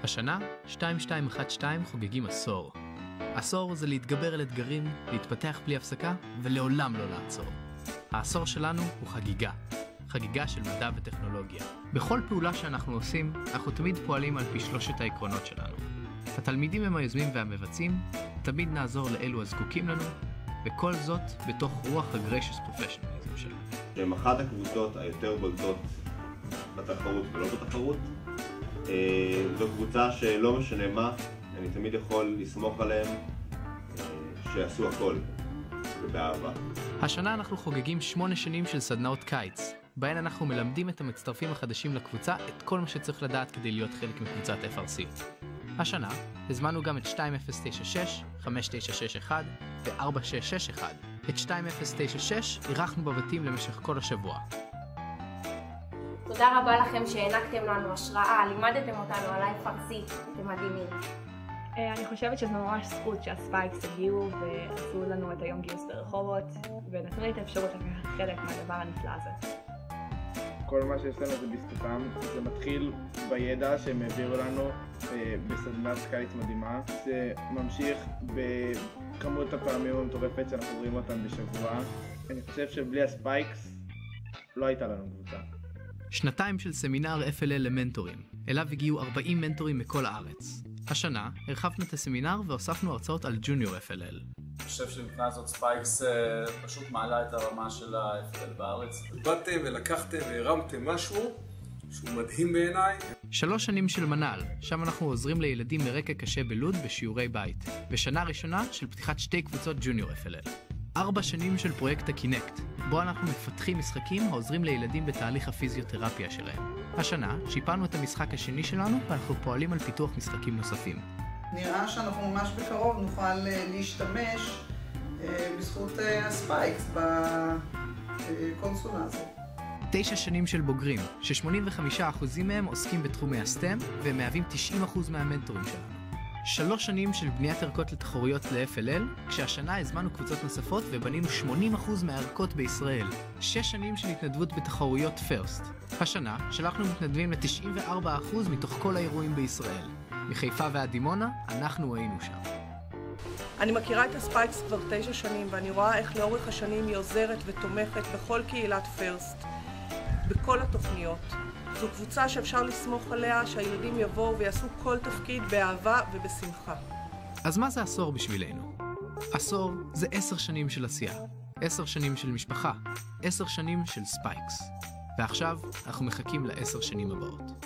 השנה, 2212 חוגגים עשור. עשור זה להתגבר על אתגרים, להתפתח בלי הפסקה ולעולם לא לעצור. העשור שלנו הוא חגיגה. חגיגה של מדע וטכנולוגיה. בכל פעולה שאנחנו עושים, אנחנו תמיד פועלים על פי שלושת העקרונות שלנו. התלמידים הם היוזמים והמבצעים, תמיד נעזור לאלו הזקוקים לנו, וכל זאת בתוך רוח הגריישס פרופשיונליזם שלנו. שהם אחת הקבוצות היותר בולטות בתחרות ולא בתחרות. זו קבוצה שלא משנה מה, אני תמיד יכול לסמוך עליהם שיעשו הכל ובאהבה. השנה אנחנו חוגגים 8 שנים של סדנאות קיץ, בהן אנחנו מלמדים את המצטרפים החדשים לקבוצה את כל מה שצריך לדעת כדי להיות חלק מקבוצת FRC. השנה הזמנו גם את 2096, 5961 ו-4661. את 2096 אירחנו בבתים למשך כל השבוע. תודה רבה לכם שהענקתם לנו השראה, לימדתם אותנו על FRC, אתם מדהימים. אני חושבת שזה ממש זכות שהספייקס הגיעו ועשו לנו את היום גיוס ברחובות ונתנו לי את האפשרות לקחת חלק מהדבר הנפלא הזה. כל מה שיש לנו זה בזכותם, זה מתחיל בידע שהם העבירו לנו בסדנת קיץ מדהימה, זה ממשיך בכמות הפעמים המטורפת שאנחנו רואים אותם בשבוע. אני חושב שבלי הספייקס לא הייתה לנו קבוצה. שנתיים של סמינר FLL למנטורים, אליו הגיעו 40 מנטורים מכל הארץ. השנה הרחבנו את הסמינר והוספנו הרצאות על ג'וניור FLL. אני חושב שמבחינה זאת ספייקס פשוט מעלה את הרמה של ה-FLL בארץ. באתם ולקחתם והרמתם משהו שהוא מדהים בעיניי. 3 שנים של מנהל, שם אנחנו עוזרים לילדים מרקע קשה בלוד בשיעורי בית. ושנה ראשונה של פתיחת 2 קבוצות ג'וניור FLL. 4 שנים של פרויקט הקינקט, בו אנחנו מפתחים משחקים העוזרים לילדים בתהליך הפיזיותרפיה שלהם. השנה שיפרנו את המשחק השני שלנו ואנחנו פועלים על פיתוח משחקים נוספים. נראה שאנחנו ממש בקרוב נוכל להשתמש בזכות הספייקס בקונסולה הזאת. 9 שנים של בוגרים, ש85% מהם עוסקים בתחומי הסטם והם מהווים 90% מהמנטורים שלנו. 3 שנים של בניית ערכות לתחרויות ל-FLL, כשהשנה הזמנו קבוצות נוספות ובנינו 80% מהערכות בישראל. 6 שנים של התנדבות בתחרויות פרסט. השנה שלחנו מתנדבים ל-94% מתוך כל האירועים בישראל. מחיפה ועד דימונה, אנחנו היינו שם. אני מכירה את הספייקס כבר 9 שנים ואני רואה איך לאורך השנים היא עוזרת ותומכת בכל קהילת פרסט, בכל התוכניות. זו קבוצה שאפשר לסמוך עליה שהילדים יבואו ויעשו כל תפקיד באהבה ובשמחה. אז מה זה עשור בשבילנו? עשור זה 10 שנים של עשייה, 10 שנים של משפחה, 10 שנים של ספייקס. ועכשיו אנחנו מחכים ל10 שנים הבאות.